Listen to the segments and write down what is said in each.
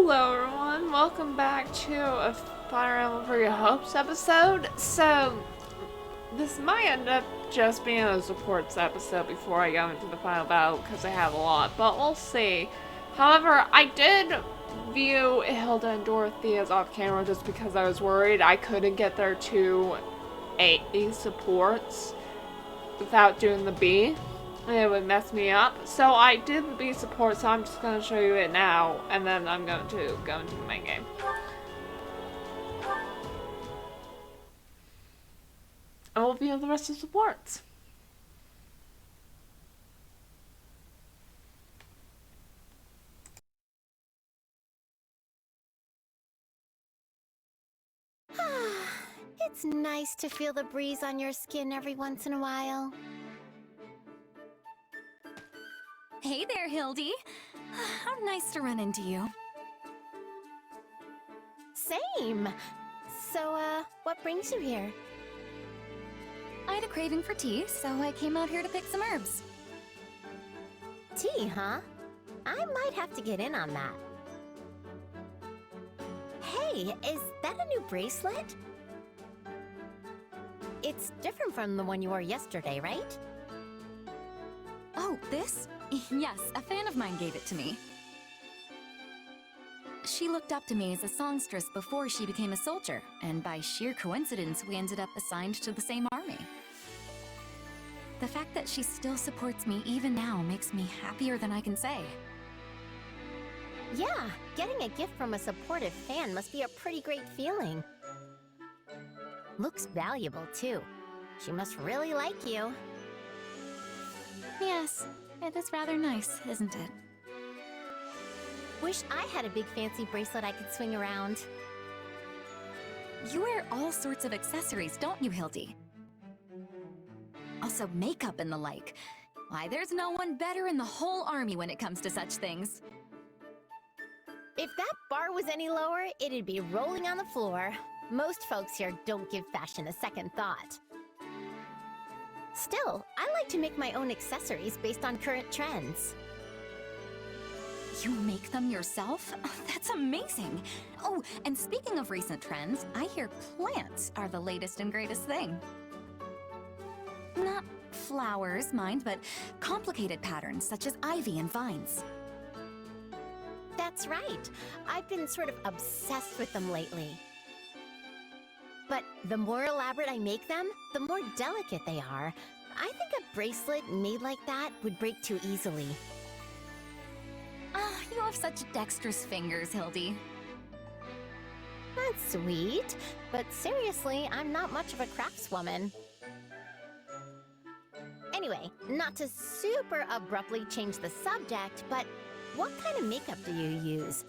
Hello everyone, welcome back to a Fire Emblem for Your Hopes episode. So, this might end up just being a supports episode before I go into the final battle because I have a lot, but we'll see. However, I did view Hilda and Dorothea's off camera just because I was worried I couldn't get their two A supports without doing the B. It would mess me up. So I did the B support, so I'm just going to show you it now, and then I'm going to go into the main game. And we'll view the rest of the supports. It's nice to feel the breeze on your skin every once in a while. Hey there, Hildy. How nice to run into you. Same. So, what brings you here? I had a craving for tea, so I came out here to pick some herbs. Tea, huh? I might have to get in on that. Hey, is that a new bracelet? It's different from the one you wore yesterday, right? Oh, this? Yes, a fan of mine gave it to me. She looked up to me as a songstress before she became a soldier, and by sheer coincidence, we ended up assigned to the same army. The fact that she still supports me even now makes me happier than I can say. Yeah, getting a gift from a supportive fan must be a pretty great feeling. Looks valuable, too. She must really like you. Yes, it is rather nice, isn't it? Wish I had a big fancy bracelet I could swing around. You wear all sorts of accessories, don't you, Hildy? Also makeup and the like. Why, there's no one better in the whole army when it comes to such things. If that bar was any lower, it'd be rolling on the floor. Most folks here don't give fashion a second thought. Still, I like to make my own accessories based on current trends. You make them yourself? That's amazing! Oh, and speaking of recent trends, I hear plants are the latest and greatest thing. Not flowers, mind, but complicated patterns such as ivy and vines. That's right. I've been sort of obsessed with them lately. But the more elaborate I make them, the more delicate they are. I think a bracelet made like that would break too easily. Ah, you have such dexterous fingers, Hildy. That's sweet, but seriously, I'm not much of a craftswoman. Anyway, not to super abruptly change the subject, but what kind of makeup do you use?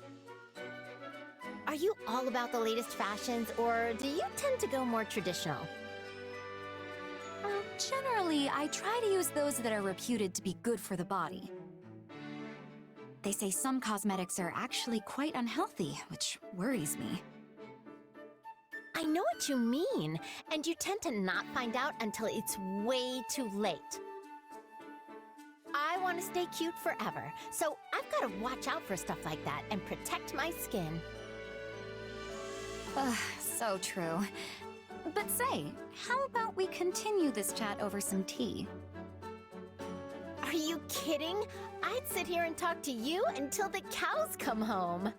Are you all about the latest fashions, or do you tend to go more traditional? Generally, I try to use those that are reputed to be good for the body. They say some cosmetics are actually quite unhealthy, which worries me. I know what you mean, and you tend to not find out until it's way too late. I want to stay cute forever, so I've got to watch out for stuff like that and protect my skin. Ugh, so true. But say, how about we continue this chat over some tea? Are you kidding? I'd sit here and talk to you until the cows come home.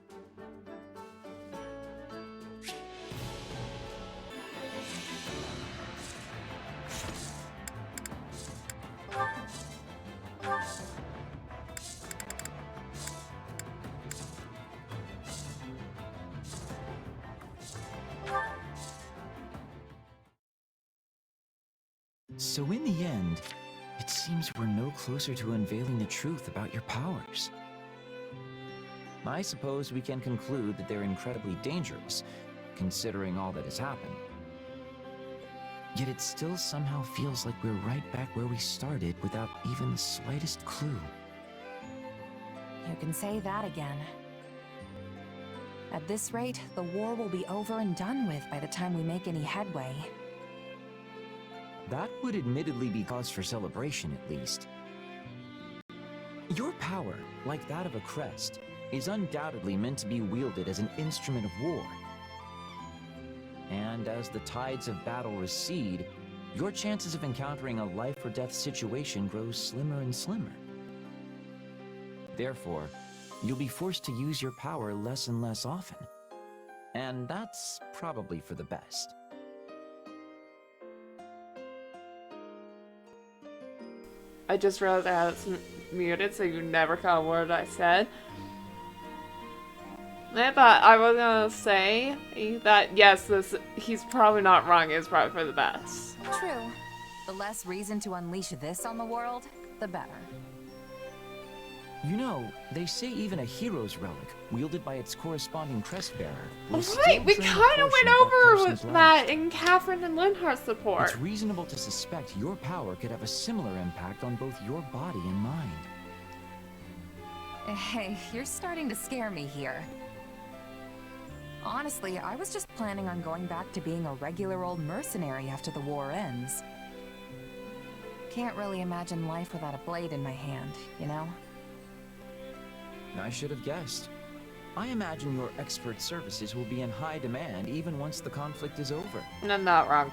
So in the end, it seems we're no closer to unveiling the truth about your powers. I suppose we can conclude that they're incredibly dangerous, considering all that has happened. Yet it still somehow feels like we're right back where we started without even the slightest clue. You can say that again. At this rate, the war will be over and done with by the time we make any headway. That would admittedly be cause for celebration, at least. Your power, like that of a crest, is undoubtedly meant to be wielded as an instrument of war. And as the tides of battle recede, your chances of encountering a life or death situation grows slimmer and slimmer. Therefore, you'll be forced to use your power less and less often. And that's probably for the best. I just realized I had it muted, so you never caught a word I said. I thought I was gonna say that yes, he's probably not wrong. It's probably for the best. True. The less reason to unleash this on the world, the better. You know, they say even a hero's relic, wielded by its corresponding crest bearer, will Right, still we drain a kind of portion went of over person's with life. that in Catherine and Linhart's support. It's reasonable to suspect your power could have a similar impact on both your body and mind. Hey, you're starting to scare me here. Honestly, I was just planning on going back to being a regular old mercenary after the war ends. Can't really imagine life without a blade in my hand, you know? I should have guessed. I imagine your expert services will be in high demand even once the conflict is over. No, not wrong.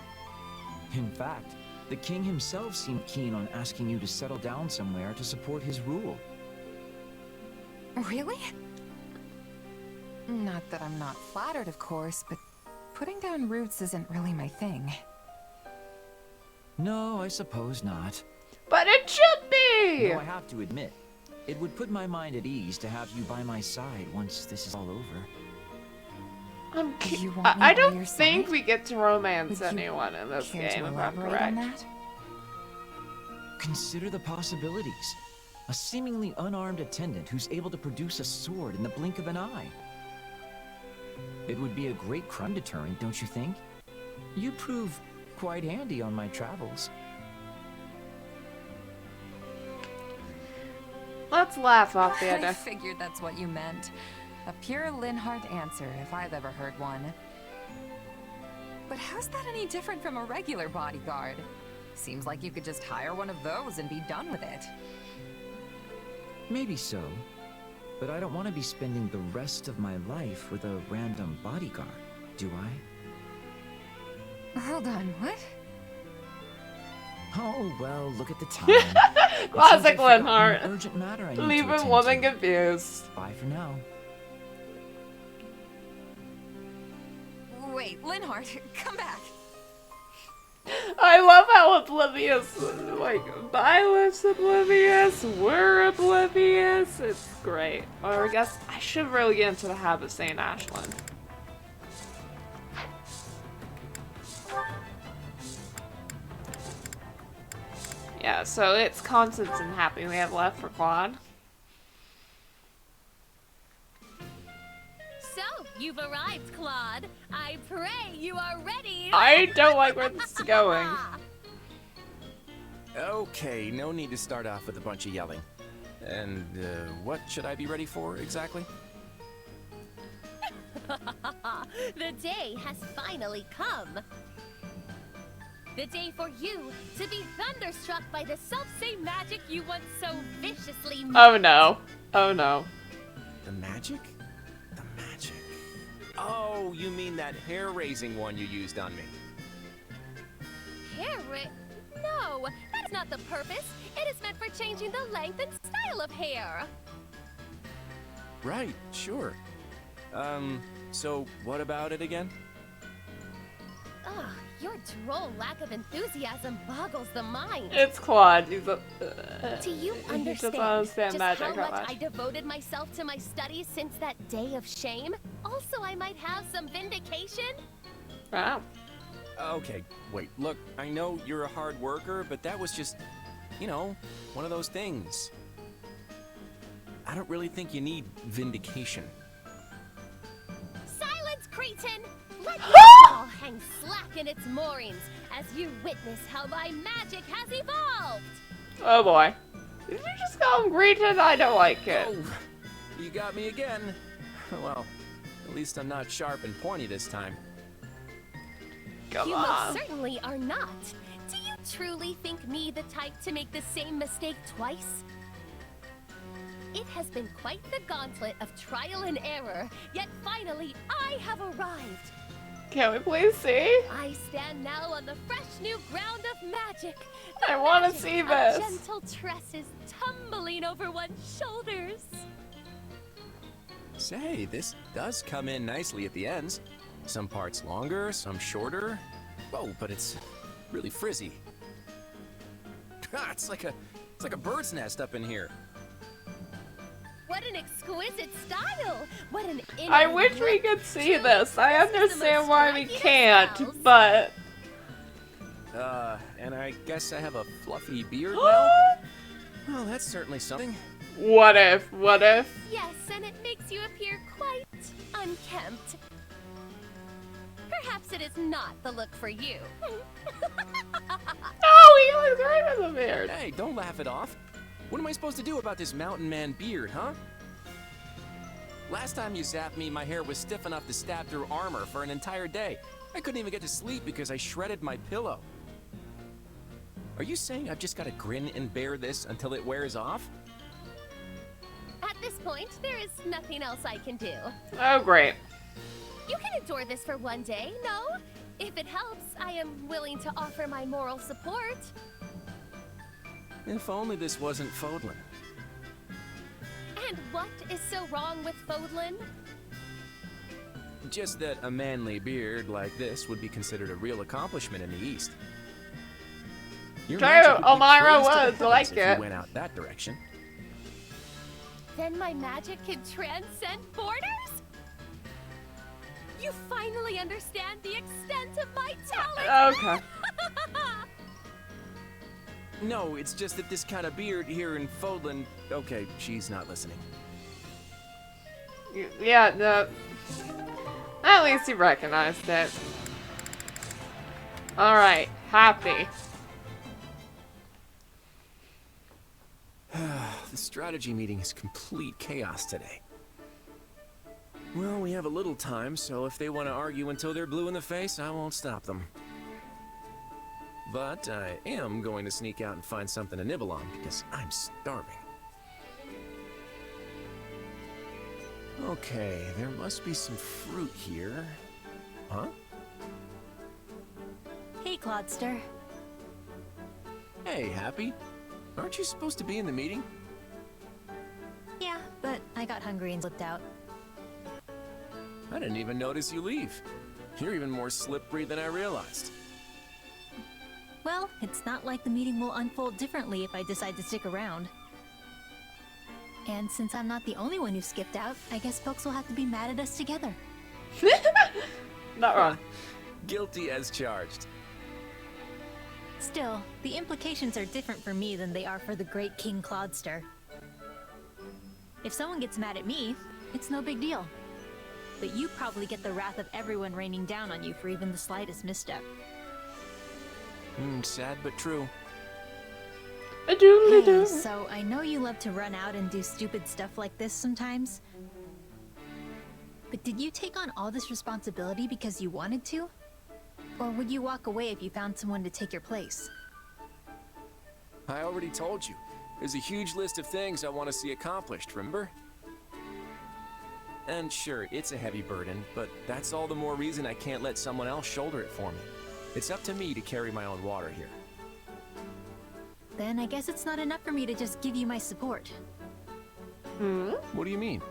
In fact, the king himself seemed keen on asking you to settle down somewhere to support his rule. Really? Not that I'm not flattered, of course, but putting down roots isn't really my thing. No, I suppose not. But it should be! Though I have to admit, it would put my mind at ease to have you by my side once this is all over. You want me I by don't your think side? we get to romance Would you anyone in this Care game, to if I'm elaborate correct. on that? Consider the possibilities. A seemingly unarmed attendant who's able to produce a sword in the blink of an eye. It would be a great crime deterrent, don't you think? You'd prove quite handy on my travels. Let's laugh off the I idea. figured that's what you meant. A pure Linhart answer, if I've ever heard one. But how's that any different from a regular bodyguard? Seems like you could just hire one of those and be done with it. Maybe so, but I don't want to be spending the rest of my life with a random bodyguard, do I? Hold on, what? Oh, well, look at the time. It seems Classic I've forgotten Linhart. an urgent matter I need to Leaving attend woman to. confused. Bye for now. Wait, Linhart, come back. I love how oblivious, like, Violet's oblivious, we're oblivious. It's great. Or I guess I should really get into the habit of saying Ashland. Yeah, so it's Constance and Happy we have left for Claude. So, you've arrived, Claude. I pray you are ready. I don't like where this is going. Okay, no need to start off with a bunch of yelling. And, what should I be ready for, exactly? The day has finally come. The day for you to be thunderstruck by the self-same magic you once so viciously mocked. Oh no. Oh no. The magic? The magic. Oh, you mean that hair-raising one you used on me. No, that is not the purpose. It is meant for changing the length and style of hair. Right, sure. So what about it again? Ugh, your droll lack of enthusiasm boggles the mind. It's Claude. He's a, Do you he understand, just doesn't understand just magic how that much much. I devoted myself to my studies since that day of shame? Also, I might have some vindication? Wow. Okay, wait, look, I know you're a hard worker, but that was just, you know, one of those things. I don't really think you need vindication. Silence, cretin! Let your ball hang slack in its moorings as you witness how my magic has evolved! Oh boy. Did you just call him Greeted? I don't like it. Oh, you got me again. Well, at least I'm not sharp and pointy this time. Come You on. most certainly are not. Do you truly think me the type to make the same mistake twice? It has been quite the gauntlet of trial and error, yet finally I have arrived. Can we please see? I stand now on the fresh new ground of magic. I want to Magic see of this. gentle tresses tumbling over one's shoulders. Say, this does come in nicely at the ends. Some parts longer, some shorter. Oh, but it's really frizzy. It's like a bird's nest up in here. What an exquisite style! What an I innovative wish we look. could see this. I This is the understand most why we striking of can't, styles. but... And I guess I have a fluffy beard now? Well, that's certainly something. What if? What if? Yes, and it makes you appear quite unkempt. Perhaps it is not the look for you. Oh, he looks right with a beard. Hey, don't laugh it off. What am I supposed to do about this mountain man beard, huh? Last time you zapped me, my hair was stiff enough to stab through armor for an entire day. I couldn't even get to sleep because I shredded my pillow. Are you saying I've just got to grin and bear this until it wears off? At this point, there is nothing else I can do. Oh, great. You can endure this for one day, no? If it helps, I am willing to offer my moral support. If only this wasn't Fodlan. And what is so wrong with Fodlan? Just that a manly beard like this would be considered a real accomplishment in the East. Your True, magic would be Elmira praised to the was, I heavens like if it. you went out that direction. Then my magic can transcend borders? You finally understand the extent of my talent! Okay. No, it's just that this kind of beard here in Fodlan... Okay, she's not listening. Yeah, no. At least he recognized it. Alright, happy. The strategy meeting is complete chaos today. Well, we have a little time, so if they want to argue until they're blue in the face, I won't stop them. But I am going to sneak out and find something to nibble on, because I'm starving. Okay, there must be some fruit here. Huh? Hey, Clodster. Hey, Happy. Aren't you supposed to be in the meeting? Yeah, but I got hungry and slipped out. I didn't even notice you leave. You're even more slippery than I realized. Well, it's not like the meeting will unfold differently if I decide to stick around. And since I'm not the only one who skipped out, I guess folks will have to be mad at us together. Not wrong. Guilty as charged. Still, the implications are different for me than they are for the great King Clodster. If someone gets mad at me, it's no big deal. But you probably get the wrath of everyone raining down on you for even the slightest misstep. Sad but true. A doodly Hey, doo. so I know you love to run out and do stupid stuff like this sometimes. But did you take on all this responsibility because you wanted to? Or would you walk away if you found someone to take your place? I already told you. There's a huge list of things I want to see accomplished, remember? And sure, it's a heavy burden, but that's all the more reason I can't let someone else shoulder it for me. It's up to me to carry my own water here. Then I guess it's not enough for me to just give you my support. What do you mean?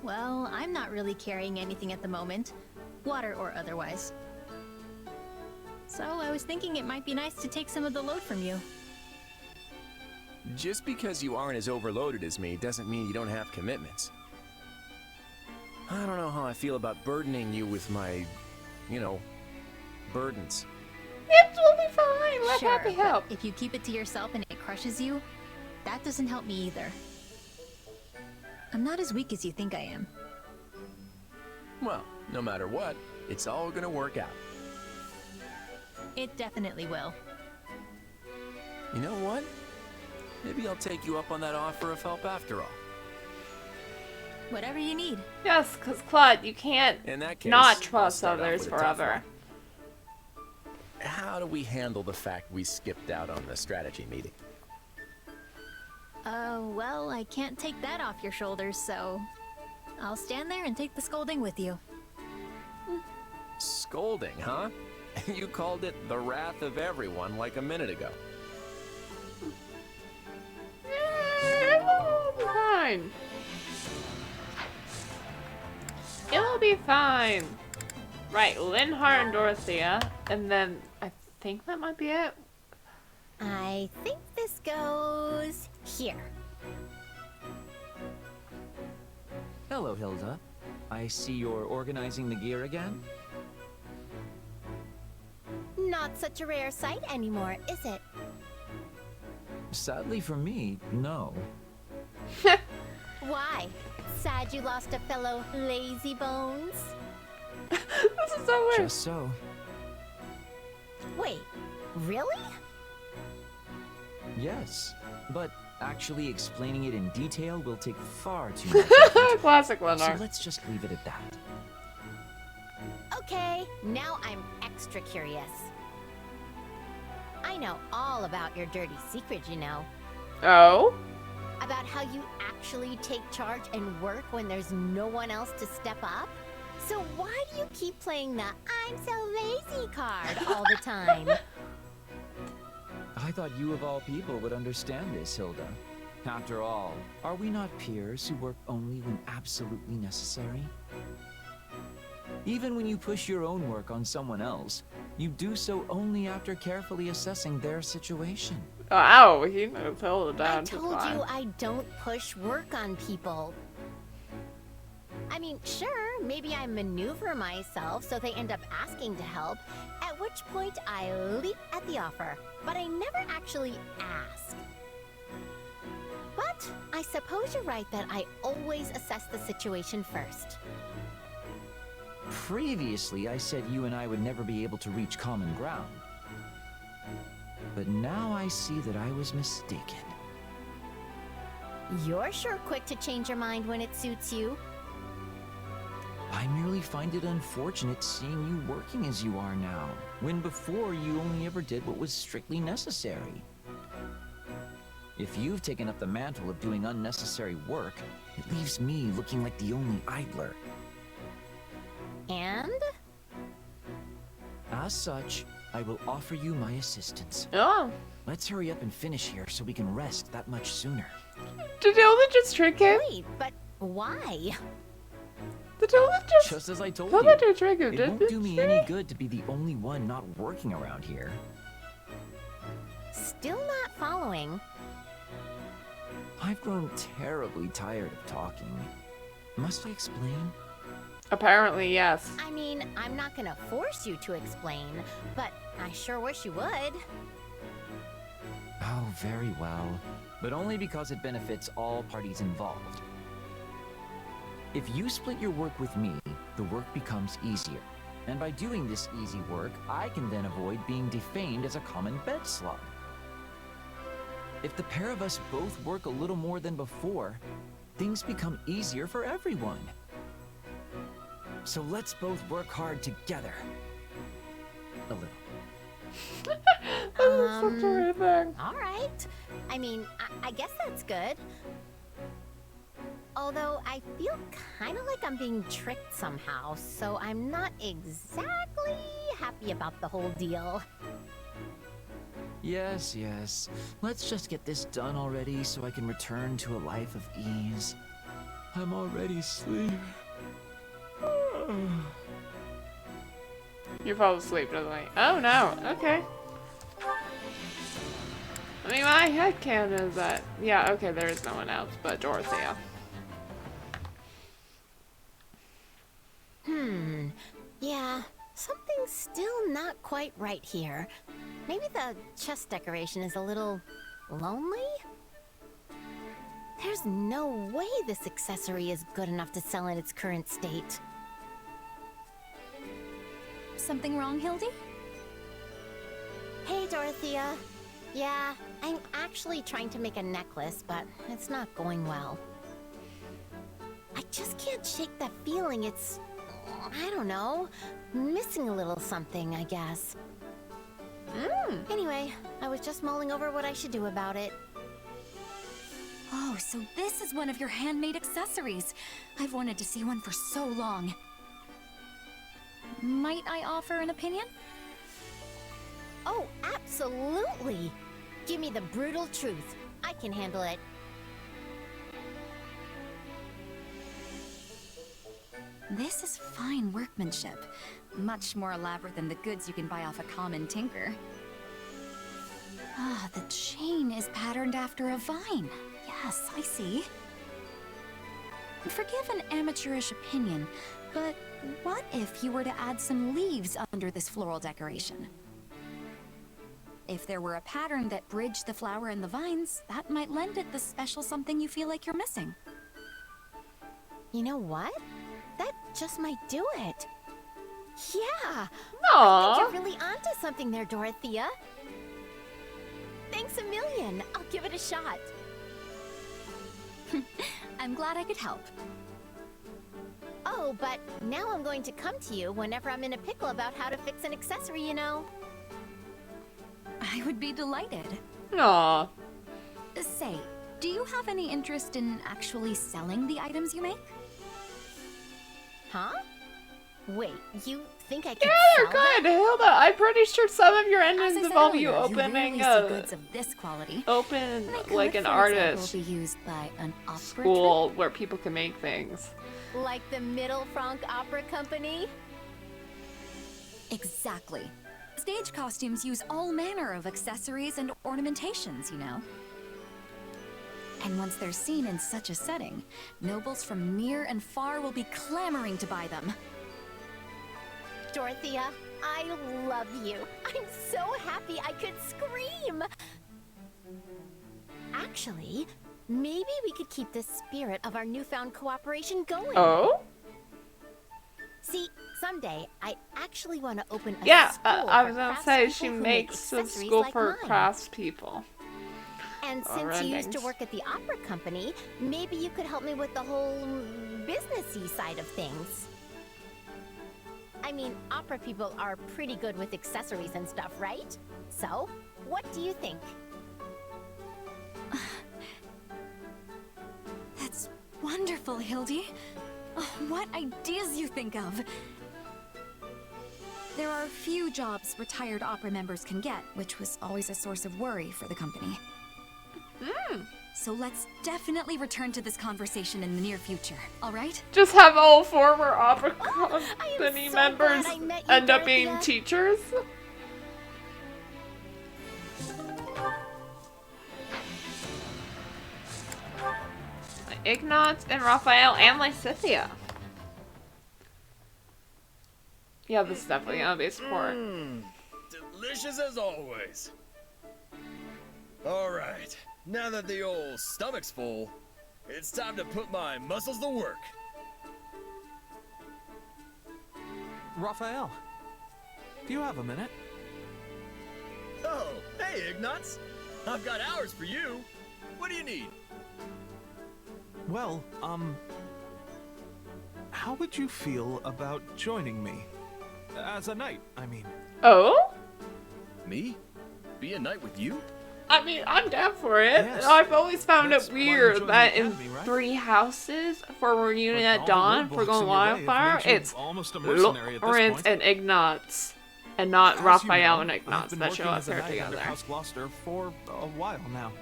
Well, I'm not really carrying anything at the moment, water or otherwise. So I was thinking it might be nice to take some of the load from you. Just because you aren't as overloaded as me doesn't mean you don't have commitments. I don't know how I feel about burdening you with my, burdens. It will be fine. Let Sure, Happy help. but if you keep it to yourself and it crushes you, that doesn't help me either. I'm not as weak as you think I am. Well, no matter what, it's all gonna work out. It definitely will. You know what? Maybe I'll take you up on that offer of help after all. Whatever you need. Yes, because Claude, you can't In that case, not I'll trust start off others with a tough forever. one. How do we handle the fact we skipped out on the strategy meeting? Well, I can't take that off your shoulders, so I'll stand there and take the scolding with you. Scolding, huh? You called it the wrath of everyone like a minute ago. It'll be fine. It'll be fine. Right, Linhart and Dorothea, and then I think that might be it. I think this goes here. Hello, Hilda. I see you're organizing the gear again? Not such a rare sight anymore, is it? Sadly for me, no. Why? Sad you lost a fellow lazy bones? This is so weird. Just so. Wait, really? Yes, but actually explaining it in detail will take far too much effort. Classic So Linhart. let's just leave it at that. Okay, now I'm extra curious. I know all about your dirty secret, you know. Oh? About how you actually take charge and work when there's no one else to step up. So why do you keep playing the I'm so lazy card all the time? I thought you of all people would understand this, Hilda. After all, are we not peers who work only when absolutely necessary? Even when you push your own work on someone else, you do so only after carefully assessing their situation. Ow, he knows Hilda down. I told you I don't push work on people. I mean, sure, maybe I maneuver myself so they end up asking to help, at which point I leap at the offer, but I never actually ask. But I suppose you're right that I always assess the situation first. Previously, I said you and I would never be able to reach common ground. But now I see that I was mistaken. You're sure quick to change your mind when it suits you. I merely find it unfortunate seeing you working as you are now, when before you only ever did what was strictly necessary. If you've taken up the mantle of doing unnecessary work, it leaves me looking like the only idler. And? As such, I will offer you my assistance. Oh. Let's hurry up and finish here so we can rest that much sooner. Did Hilda just trick him? Wait, but why? Did Hilda Just as I told Hilda you, just trick him, it didn't won't do me she? any good to be the only one not working around here. Still not following. I've grown terribly tired of talking. Must I explain? Apparently, yes. I mean, I'm not gonna force you to explain, but I sure wish you would. Oh, very well. But only because it benefits all parties involved. If you split your work with me, the work becomes easier. And by doing this easy work, I can then avoid being defamed as a common bed slug. If the pair of us both work a little more than before, things become easier for everyone. So let's both work hard together. A little. This is such a weird thing. All right. I mean, I guess that's good. Although I feel kind of like I'm being tricked somehow, so I'm not exactly happy about the whole deal. Yes, yes. Let's just get this done already so I can return to a life of ease. I'm already sleeping. You fall asleep, doesn't he? Oh no, okay. I mean, my headcanon is that, yeah, okay, there is no one else but Dorothea. Yeah, something's still not quite right here. Maybe the chest decoration is a little lonely? There's no way this accessory is good enough to sell in its current state. Something wrong, Hildy? Hey, Dorothea. Yeah, I'm actually trying to make a necklace, but it's not going well. I just can't shake that feeling. It's, I don't know, missing a little something, I guess. Anyway, I was just mulling over what I should do about it. Oh, so this is one of your handmade accessories. I've wanted to see one for so long. Might I offer an opinion? Oh, absolutely! Give me the brutal truth. I can handle it. This is fine workmanship. Much more elaborate than the goods you can buy off a common tinker. Ah, the chain is patterned after a vine. Yes, I see. Forgive an amateurish opinion, but what if you were to add some leaves under this floral decoration? If there were a pattern that bridged the flower and the vines, that might lend it the special something you feel like you're missing. You know what? That just might do it. Yeah! I Aww. think you're really onto something there, Dorothea. Thanks a million. I'll give it a shot. I'm glad I could help. Oh, but now I'm going to come to you whenever I'm in a pickle about how to fix an accessory, you know. I would be delighted. Aw. Say, do you have any interest in actually selling the items you make? Huh? Wait, you think I could Yeah, they're sell that? good, Hilda. I'm pretty sure some of your As endings I said involve you earlier, opening you rarely see goods of this quality. open They could, like an for artist example, be used by an opera school where people can make things. Like the Middle Franc Opera Company? troupe? Exactly. Stage costumes use all manner of accessories and ornamentations, you know. And once they're seen in such a setting, nobles from near and far will be clamoring to buy them. Dorothea, I love you. I'm so happy I could scream. Actually, maybe we could keep the spirit of our newfound cooperation going. Oh? See, someday I actually want to open a Yeah, school I for was gonna craftspeople say she who make makes a accessories school like for mine. craftspeople. And Or since you used to endings. work at the opera company, maybe you could help me with the whole businessy side of things. I mean, opera people are pretty good with accessories and stuff, right? So, what do you think? That's wonderful, Hildy. Oh, what ideas you think of. There are few jobs retired opera members can get, which was always a source of worry for the company. So let's definitely return to this conversation in the near future, all right? Just have all former opera I am company so members glad I met you, end up being Dorothea. teachers. Ignatz and Raphael and Lysithea. Yeah, this is definitely gonna be a sport. Delicious as always. Alright, now that the old stomach's full, it's time to put my muscles to work. Raphael, do you have a minute? Oh, hey Ignatz! I've got hours for you. What do you need? Well, how would you feel about joining me? As a knight, I mean. Oh? Me? Be a knight with you? I mean, I'm down for it. Yes. I've always found That's it why you weird joined the that in academy, right? 3 houses for Reunion With at all the Dawn for roadblocks going in your way, it Wildfire, makes you it's almost a mercenary at this Lawrence point. and Ignatz, and not As Raphael you know, and I've Ignatz been that show working up as a here knight under together. House Gloucester for a while now.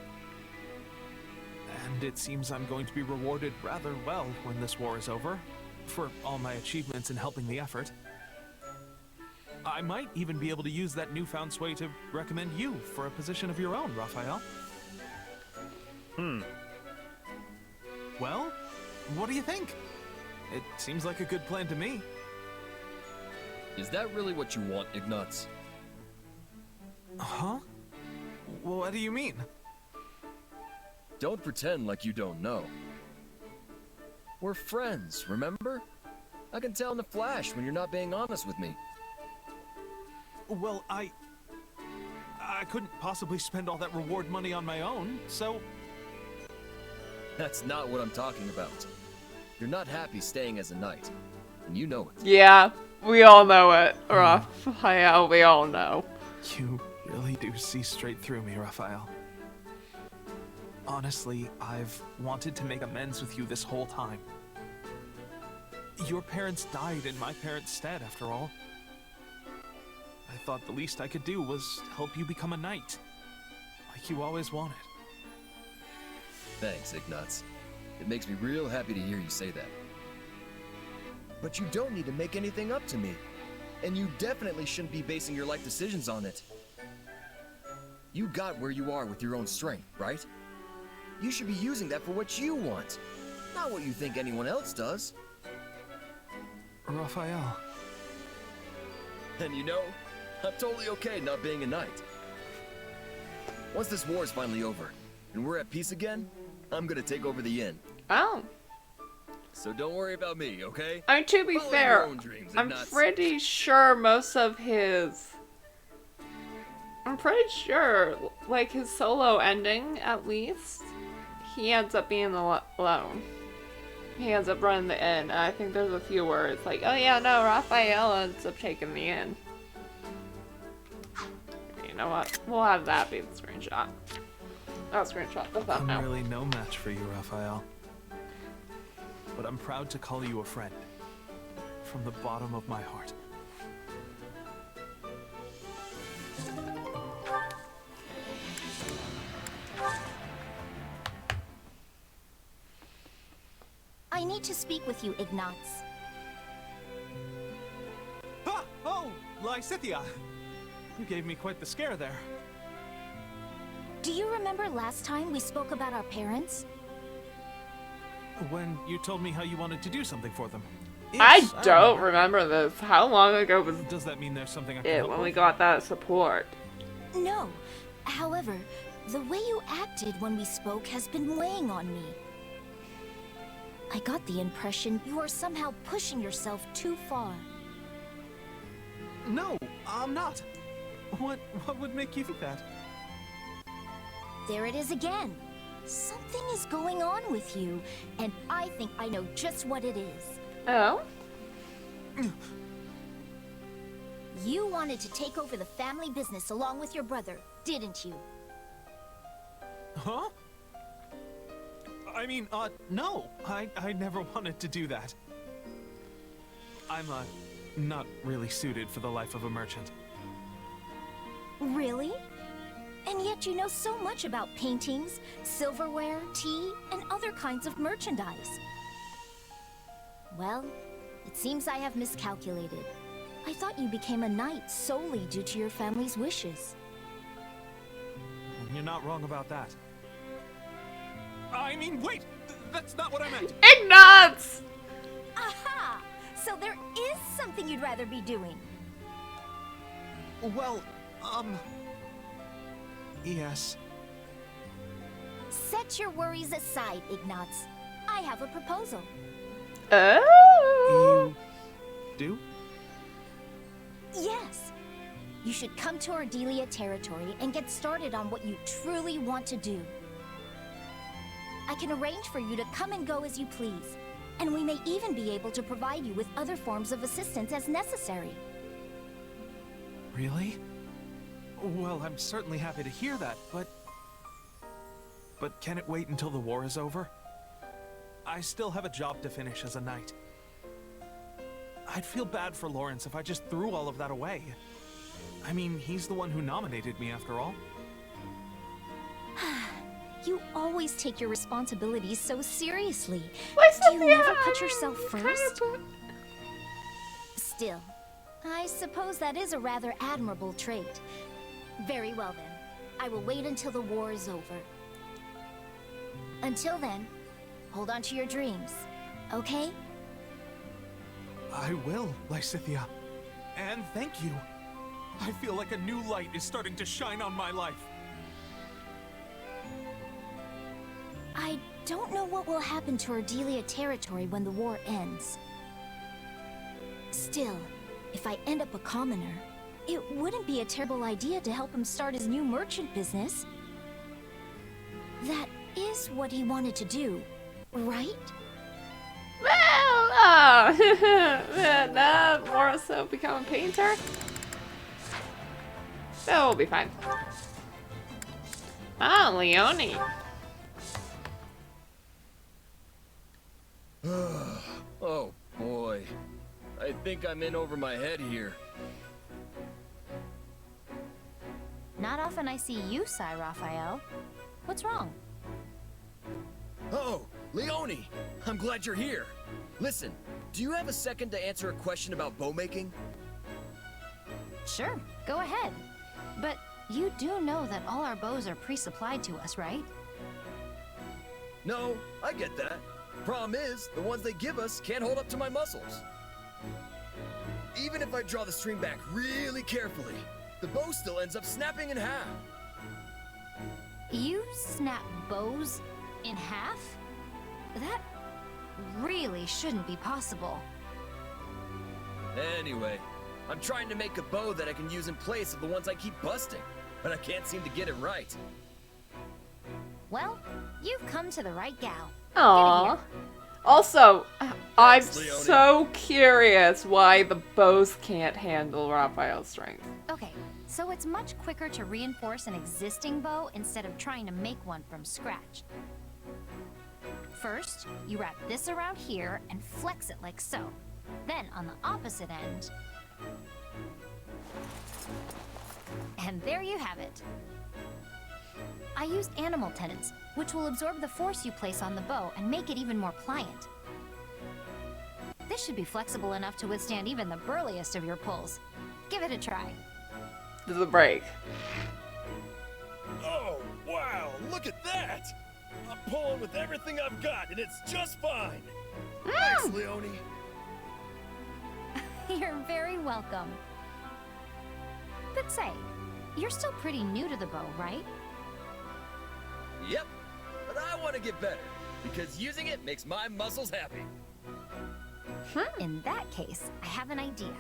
And it seems I'm going to be rewarded rather well when this war is over, for all my achievements in helping the effort. I might even be able to use that newfound sway to recommend you for a position of your own, Raphael. Well, what do you think? It seems like a good plan to me. Is that really what you want, Ignatz? Huh? What do you mean? Don't pretend like you don't know. We're friends, remember? I can tell in a flash when you're not being honest with me. Well, I couldn't possibly spend all that reward money on my own, so... That's not what I'm talking about. You're not happy staying as a knight, and you know it. Yeah, we all know it. Raphael, we all know. You really do see straight through me, Raphael. Honestly, I've wanted to make amends with you this whole time. Your parents died in my parents' stead, after all. I thought the least I could do was help you become a knight, like you always wanted. Thanks, Ignatz. It makes me real happy to hear you say that. But you don't need to make anything up to me. And you definitely shouldn't be basing your life decisions on it. You got where you are with your own strength, right? You should be using that for what you want, not what you think anyone else does. Raphael. And you know, I'm totally okay not being a knight. Once this war is finally over, and we're at peace again, I'm gonna take over the inn. Oh. So don't worry about me, okay? I mean, to be Follow your fair, own dreams, I'm Ignatz. pretty sure most of his... I'm pretty sure, like, his solo ending, at least, he ends up being alone. He ends up running the inn, and I think there's a few words like, oh yeah, no, Raphael ends up taking the inn. You know what? We'll have that be the screenshot. I'll screenshot the thumbnail. I'm really no match for you, Raphael. But I'm proud to call you a friend. From the bottom of my heart. I need to speak with you, Ignatz. Ah! Oh, Lysithia! You gave me quite the scare there. Do you remember last time we spoke about our parents? When you told me how you wanted to do something for them. I Yes, don't remember. remember this. How long ago was Does that mean there's something I can it help when we with? got that support? No. However, the way you acted when we spoke has been weighing on me. I got the impression you are somehow pushing yourself too far. No, I'm not. What would make you think that? There it is again. Something is going on with you, and I think I know just what it is. Oh? You wanted to take over the family business along with your brother, didn't you? Huh? I mean, no. I never wanted to do that. I'm, not really suited for the life of a merchant. Really? And yet you know so much about paintings, silverware, tea, and other kinds of merchandise. Well, it seems I have miscalculated. I thought you became a knight solely due to your family's wishes. You're not wrong about that. I mean, wait! That's not what I meant! Ignatz! Aha! So there is something you'd rather be doing. Well, yes. Set your worries aside, Ignatz. I have a proposal. Oh! You do? Yes. You should come to Ardelia territory and get started on what you truly want to do. I can arrange for you to come and go as you please, and we may even be able to provide you with other forms of assistance as necessary. Really? Well, I'm certainly happy to hear that, but can it wait until the war is over? I still have a job to finish as a knight. I'd feel bad for Lawrence if I just threw all of that away. I mean, he's the one who nominated me after all. You always take your responsibilities so seriously. Listen, Do you never put yourself first? Still, I suppose that is a rather admirable trait. Very well then. I will wait until the war is over. Until then, hold on to your dreams, okay? I will, Lysithia. And thank you. I feel like a new light is starting to shine on my life. I don't know what will happen to Ardelia territory when the war ends. Still, if I end up a commoner, it wouldn't be a terrible idea to help him start his new merchant business. That is what he wanted to do, right? Well, no, more so become a painter. That will be fine. Ah, Leonie. Oh boy. I think I'm in over my head here. Not often I see you sigh, Raphael. What's wrong? Oh, Leone! I'm glad you're here. Listen, do you have a second to answer a question about bow making? Sure, go ahead. But you do know that all our bows are pre-supplied to us, right? No, I get that. Problem is, the ones they give us can't hold up to my muscles. Even if I draw the string back really carefully, the bow still ends up snapping in half. You snap bows in half? That really shouldn't be possible. Anyway, I'm trying to make a bow that I can use in place of the ones I keep busting, but I can't seem to get it right. Well, you've come to the right gal. Aww. Also, I'm Thanks, Leone. so curious why the bows can't handle Raphael's strength. Okay, so it's much quicker to reinforce an existing bow instead of trying to make one from scratch. First, you wrap this around here and flex it like so. Then on the opposite end... And there you have it. I used animal tendons, which will absorb the force you place on the bow and make it even more pliant. This should be flexible enough to withstand even the burliest of your pulls. Give it a try. This is a break. Oh, wow, look at that! I'm pulling with everything I've got, and it's just fine! Thanks, Leone. You're very welcome. But say, you're still pretty new to the bow, right? Yep, but I want to get better, because using it makes my muscles happy. In that case, I have an idea.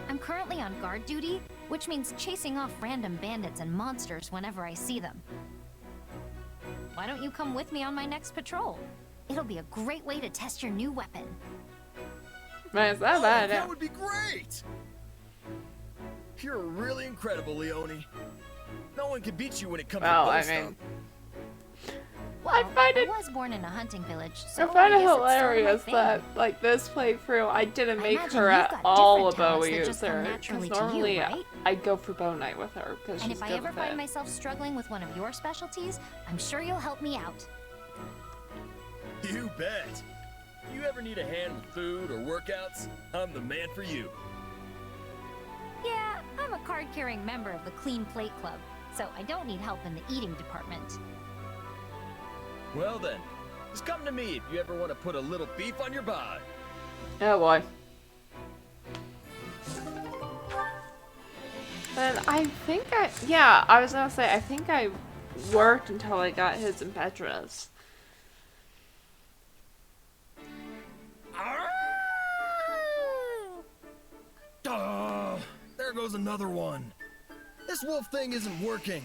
I'm currently on guard duty, which means chasing off random bandits and monsters whenever I see them. Why don't you come with me on my next patrol? It'll be a great way to test your new weapon. Man, it's not bad. That would be great! You're really incredible, Leone. No one can beat you when it comes Well, to bow I stuff. mean, Well, I find it- was born in a hunting village, so I find it guess it's sort of my hilarious thing. that, like, this playthrough, I didn't I make imagine her you've at got all a different bow talents that just come user. naturally Because to you, normally right? I'd go for bow night with her because And she's if I good ever with find it. myself struggling with one of your specialties, I'm sure you'll help me out. You bet. You ever need a hand with food or workouts? I'm the man for you. Yeah, I'm a card-carrying member of the Clean Plate Club, so I don't need help in the eating department. Well then, just come to me if you ever want to put a little beef on your bod. Oh boy. And I think I was gonna say, I think I worked until I got his impetuous. There goes another one. This wolf thing isn't working.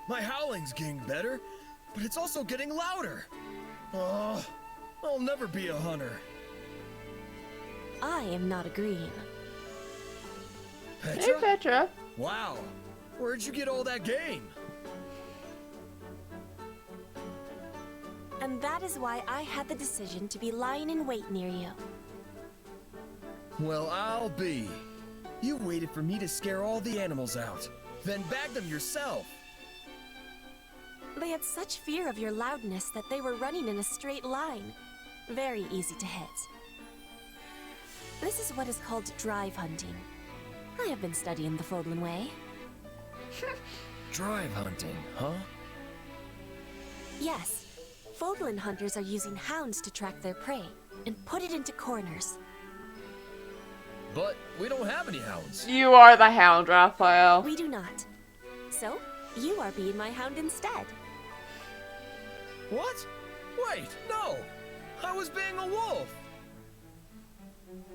My howling's getting better, but it's also getting louder. I'll never be a hunter. I am not agreeing. Hey Petra? Petra. Wow, where'd you get all that game? And that is why I had the decision to be lying in wait near you. Well, I'll be. You waited for me to scare all the animals out, then bagged them yourself. They had such fear of your loudness that they were running in a straight line. Very easy to hit. This is what is called drive hunting. I have been studying the Fodlan way. Drive hunting, huh? Yes, Fodlan hunters are using hounds to track their prey and put it into corners. But we don't have any hounds. You are the hound, Raphael. We do not. So, you are being my hound instead. What? Wait, no! I was being a wolf!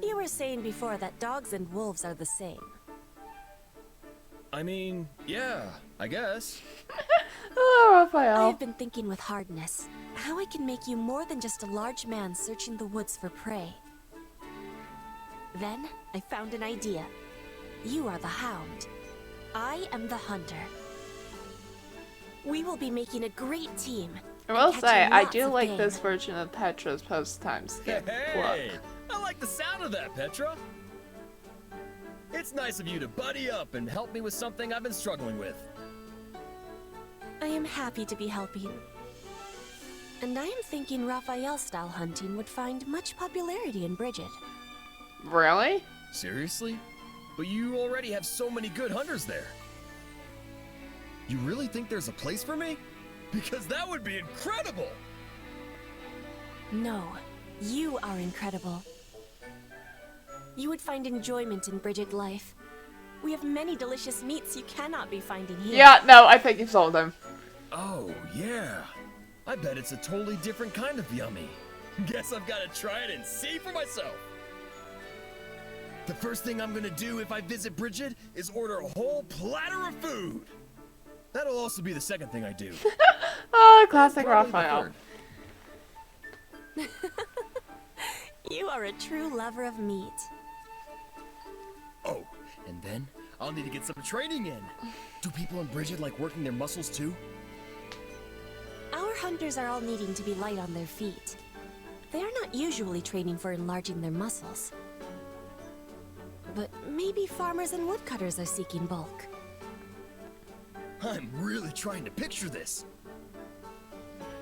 You were saying before that dogs and wolves are the same. I mean, yeah, I guess. Hello, I Raphael. have been thinking with hardness how I can make you more than just a large man searching the woods for prey. Then, I found an idea. You are the hound. I am the hunter. We will be making a great team. I will catching say, I lots do of like game. this version of Petra's post-time skip Hey, look. I like the sound of that, Petra. It's nice of you to buddy up and help me with something I've been struggling with. I am happy to be helping. And I am thinking Raphael-style hunting would find much popularity in Bridget. Really? Seriously? But you already have so many good hunters there. You really think there's a place for me? Because that would be incredible! No, you are incredible. You would find enjoyment in Bridget life. We have many delicious meats you cannot be finding here. Yeah, no, I think you sold him. Oh, yeah. I bet it's a totally different kind of yummy. Guess I've got to try it and see for myself. The first thing I'm gonna do if I visit Bridget is order a whole platter of food. That'll also be the second thing I do. Oh, classic Probably the Raphael. third. You are a true lover of meat. Oh, and then I'll need to get some training in. Do people in Bridget like working their muscles too? Our hunters are all needing to be light on their feet. They are not usually training for enlarging their muscles. But maybe farmers and woodcutters are seeking bulk. I'm really trying to picture this.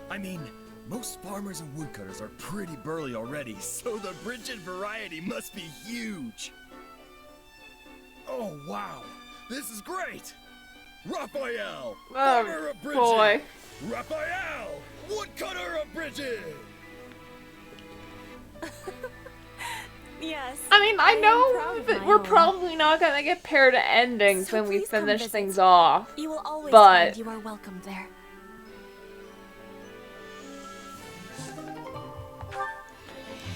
I mean, most farmers and woodcutters are pretty burly already, so the Bridget variety must be huge. Oh, wow. This is great. Raphael, farmer of Bridget. Boy. Raphael, woodcutter of Bridget. Yes. I mean, I am know proud of that my we're own. probably not gonna get paired endings So when we please come finish visit. things off. You will always But- find you are welcome there.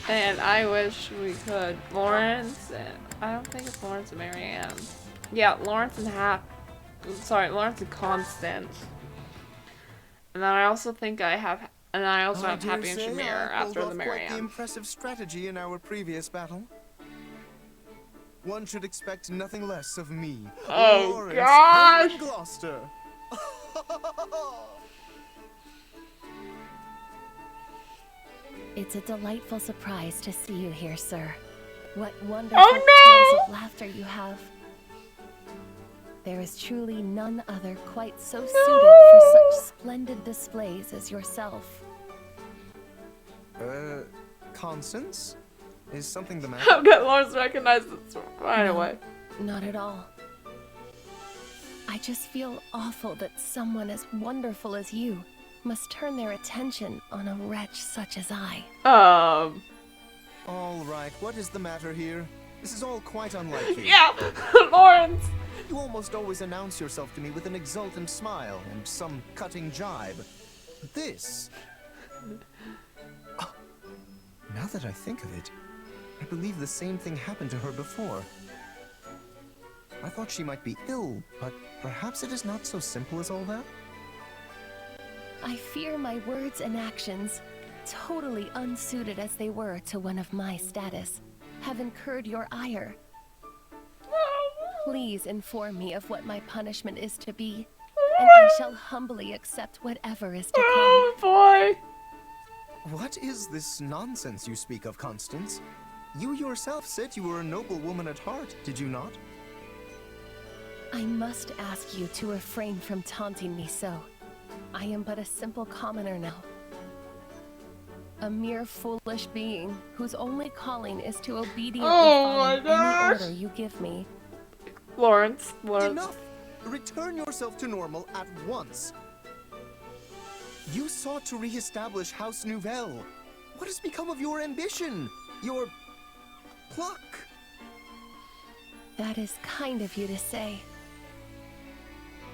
And I wish we could. Lawrence and I don't think it's Lawrence and Marianne. Yeah, Lawrence and Lawrence and Constance. And then I also think I have, and I also have Happy and Shamir after the Quite the Marianne. impressive strategy in our previous battle. One should expect nothing less of me. Oh, Lawrence gosh! Edwin Gloucester. It's a delightful surprise to see you here, sir. What wonderful Oh, no! peals of laughter you have. There is truly none other quite so suited for such splendid displays as yourself. Constance? Is something the matter? How could Lawrence recognize this right away? Not at all. I just feel awful that someone as wonderful as you must turn their attention on a wretch such as I. All right, what is the matter here? This is all quite unlike you. Yeah, Lawrence! You almost always announce yourself to me with an exultant smile and some cutting jibe. But this... Ah, now that I think of it, I believe the same thing happened to her before. I thought she might be ill, but perhaps it is not so simple as all that? I fear my words and actions, totally unsuited as they were to one of my status, have incurred your ire. Please inform me of what my punishment is to be, and I shall humbly accept whatever is to come. Oh boy! What is this nonsense you speak of, Constance? You yourself said you were a noble woman at heart, did you not? I must ask you to refrain from taunting me so. I am but a simple commoner now. A mere foolish being whose only calling is to obediently Oh follow my any gosh. order you give me. Lawrence. Enough! Return yourself to normal at once. You sought to re-establish House Nouvelle. What has become of your ambition? Your... pluck? That is kind of you to say.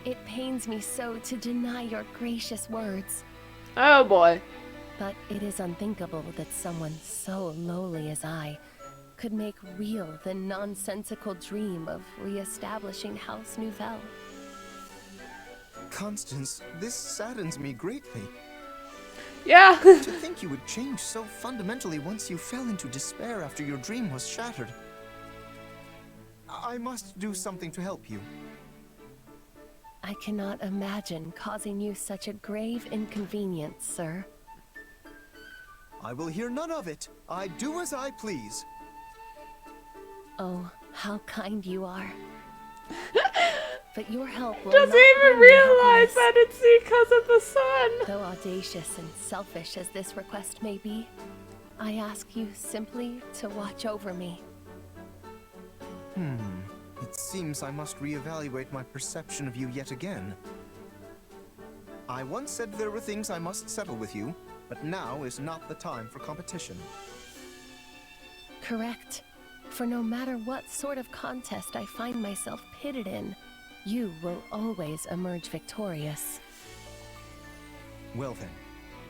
It pains me so to deny your gracious words, Oh boy. but it is unthinkable that someone so lowly as I could make real the nonsensical dream of re-establishing House Nouvelle. Constance, this saddens me greatly. Yeah. To think you would change so fundamentally once you fell into despair after your dream was shattered. I must do something to help you. I cannot imagine causing you such a grave inconvenience, sir. I will hear none of it. I do as I please. Oh, how kind you are. But your help will Doesn't not even bring me realize happiness. that it's because of the sun. Though audacious and selfish as this request may be, I ask you simply to watch over me. It seems I must reevaluate my perception of you yet again. I once said there were things I must settle with you, but now is not the time for competition. Correct. For no matter what sort of contest I find myself pitted in, you will always emerge victorious. Well then,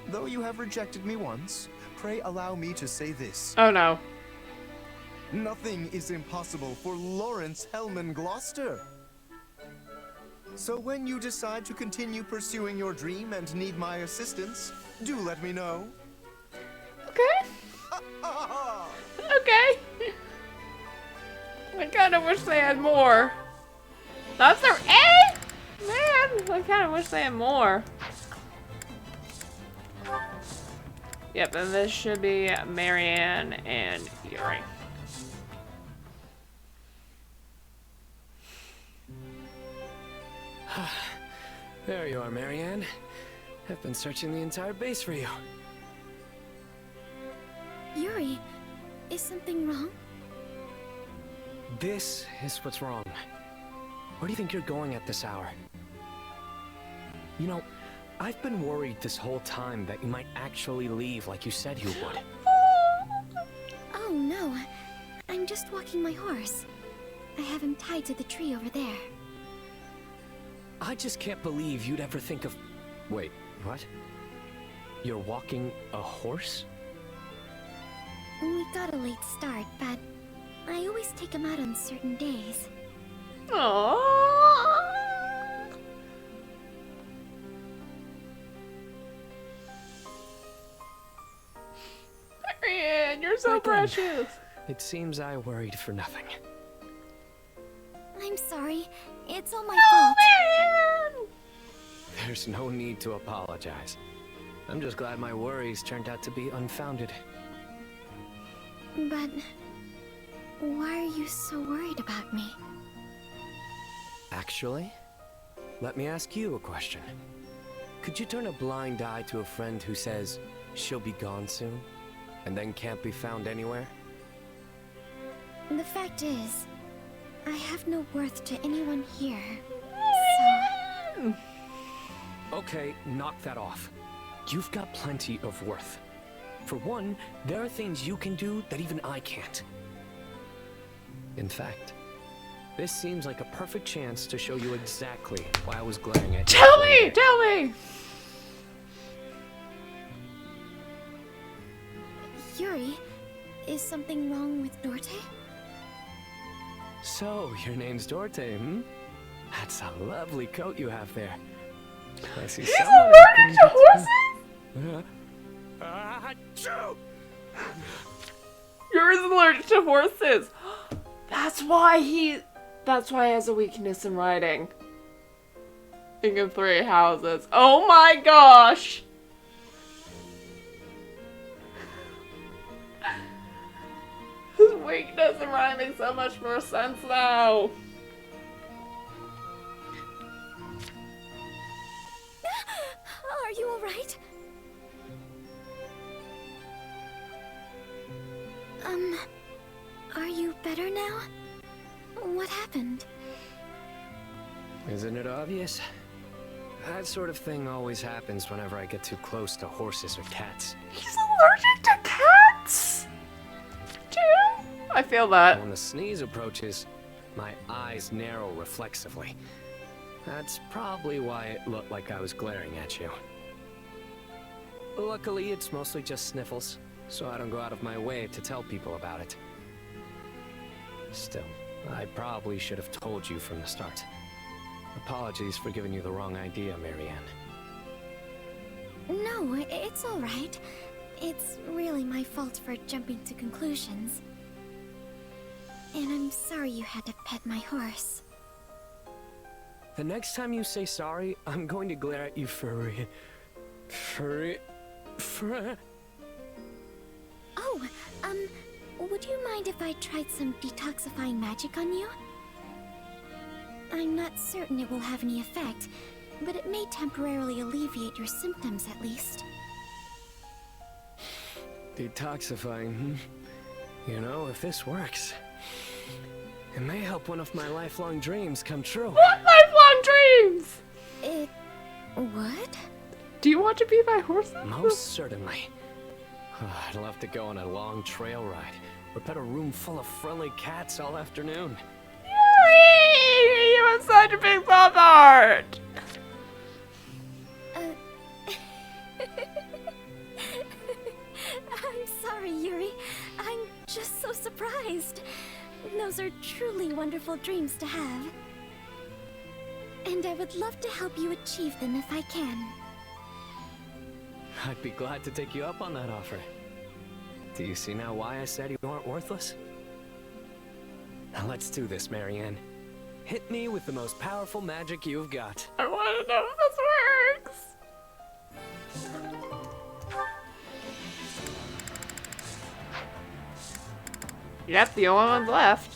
though you have rejected me once, pray allow me to say this. Oh no. Nothing is impossible for Lawrence Hellman Gloucester. So when you decide to continue pursuing your dream and need my assistance, do let me know. Okay. Okay. I kind of wish they had more. That's their A? Man, I kind of wish they had more. Yep, and this should be Marianne and Yuri. There you are, Marianne. I've been searching the entire base for you. Yuri, is something wrong? This is what's wrong. Where do you think you're going at this hour? You know, I've been worried this whole time that you might actually leave like you said you would. Oh no, I'm just walking my horse. I have him tied to the tree over there. I just can't believe you'd ever think of... Wait, what? You're walking a horse? We got a late start, but I always take him out on certain days. Aww. Marianne, you're so Right then. precious. It seems I worried for nothing. I'm sorry. It's all my Oh, fault. Marianne! There's no need to apologize. I'm just glad my worries turned out to be unfounded. But why are you so worried about me? Actually, let me ask you a question. Could you turn a blind eye to a friend who says she'll be gone soon, and then can't be found anywhere? The fact is, I have no worth to anyone here. So... Okay, knock that off. You've got plenty of worth. For one, there are things you can do that even I can't. In fact, this seems like a perfect chance to show you exactly why I was glaring at you. Tell me! Tell me! Yuri, is something wrong with Dorte? So, your name's Dorte, hmm? That's a lovely coat you have there. I see He's someone allergic to horses? Yours is allergic to horses. That's why he has a weakness in riding. King of Three Houses. Oh my gosh! His weakness in riding makes so much more sense now. Are you alright? Are you better now? What happened? Isn't it obvious? That sort of thing always happens whenever I get too close to horses or cats. He's allergic to cats? Too? I feel that. When the sneeze approaches, my eyes narrow reflexively. That's probably why it looked like I was glaring at you. Luckily, it's mostly just sniffles, so I don't go out of my way to tell people about it. Still, I probably should have told you from the start. Apologies for giving you the wrong idea, Marianne. No, it's alright. It's really my fault for jumping to conclusions. And I'm sorry you had to pet my horse. The next time you say sorry, I'm going to glare at you for... Oh, would you mind if I tried some detoxifying magic on you? I'm not certain it will have any effect, but it may temporarily alleviate your symptoms at least. Detoxifying, You know, if this works, it may help one of my lifelong dreams come true. What lifelong dreams? It... what? Do you want to be my horse? Most certainly. I'd love to go on a long trail ride, or pet a room full of friendly cats all afternoon. Yuri! You have such a big love heart! I'm sorry, Yuri. I'm just so surprised. Those are truly wonderful dreams to have. And I would love to help you achieve them if I can. I'd be glad to take you up on that offer. Do you see now why I said you aren't worthless? Now let's do this, Marianne. Hit me with the most powerful magic you've got. I want to know if this works. Yep, the only ones left.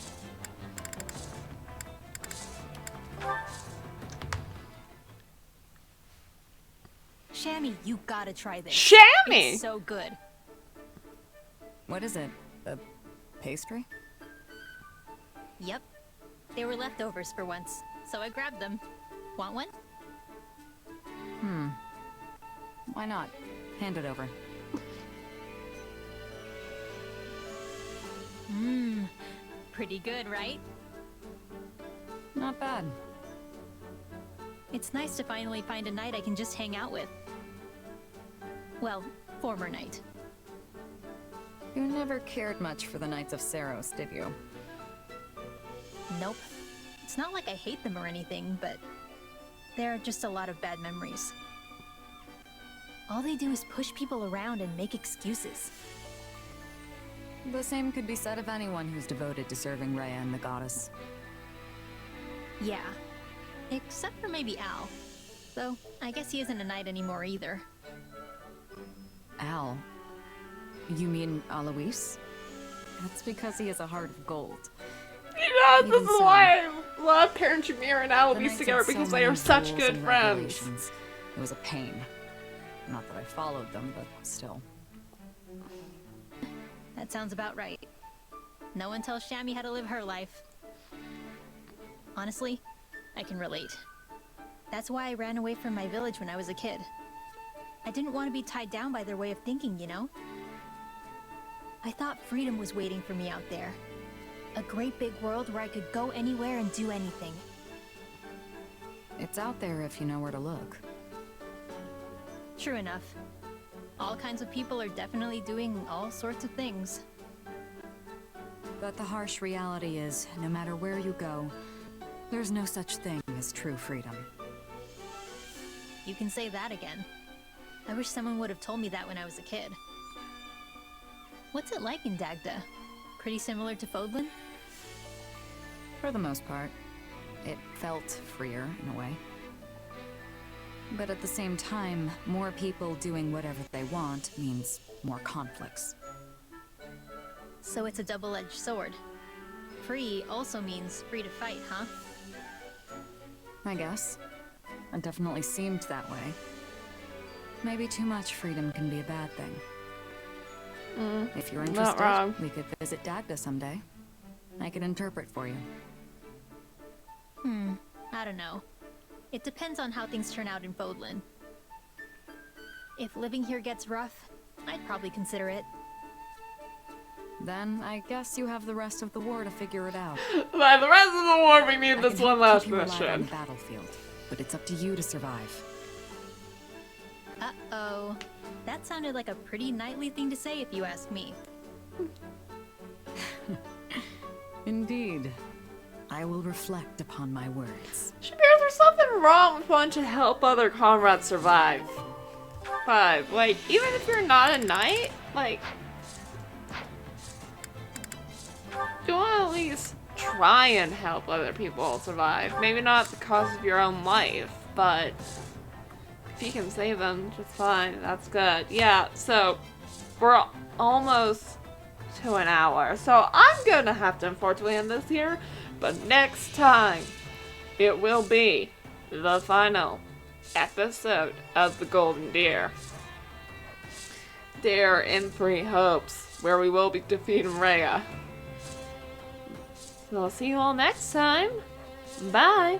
Shammy, you gotta try this. Shammy! It's so good. What is it? A pastry? Yep. They were leftovers for once, so I grabbed them. Want one? Why not? Hand it over. Pretty good, right? Not bad. It's nice to finally find a knight I can just hang out with. Well, former knight. You never cared much for the Knights of Saros, did you? Nope. It's not like I hate them or anything, but there are just a lot of bad memories. All they do is push people around and make excuses. The same could be said of anyone who's devoted to serving Rhea and the goddess. Yeah. Except for maybe Al. Though, I guess he isn't a knight anymore either. Al? You mean Alois? That's because he has a heart of gold. You know, this Even is so, why I love Parent Jameer and the Alois Knights together, had so because they many are such rules good and friends. regulations. It was a pain. Not that I followed them, but still. That sounds about right. No one tells Shammy how to live her life. Honestly, I can relate. That's why I ran away from my village when I was a kid. I didn't want to be tied down by their way of thinking, you know? I thought freedom was waiting for me out there. A great big world where I could go anywhere and do anything. It's out there if you know where to look. True enough. All kinds of people are definitely doing all sorts of things. But the harsh reality is, no matter where you go, there's no such thing as true freedom. You can say that again. I wish someone would have told me that when I was a kid. What's it like in Dagda? Pretty similar to Fodlan? For the most part. It felt freer, in a way. But at the same time, more people doing whatever they want means more conflicts. So it's a double-edged sword. Free also means free to fight, huh? I guess. It definitely seemed that way. Maybe too much freedom can be a bad thing. If you're not interested, wrong. we could visit Dagda someday. I could interpret for you. I don't know. It depends on how things turn out in Fodlan. If living here gets rough, I'd probably consider it. Then I guess you have the rest of the war to figure it out. By the rest of the war, we need I this can one help last keep you alive on mission. the battlefield, but it's up to you to survive. Uh-oh. That sounded like a pretty knightly thing to say if you ask me. Indeed. I will reflect upon my words. Shabir, there's something wrong with wanting to help other comrades survive. 5. Like, even if you're not a knight, like, you want to at least try and help other people survive. Maybe not at the cost of your own life, but if you can save them, just fine. That's good. Yeah, so we're almost to an hour. So I'm gonna have to unfortunately end this here, but next time it will be the final episode of the Golden Deer. Dare in Three Hopes, where we will be defeating Rhea. So I'll see you all next time. Bye!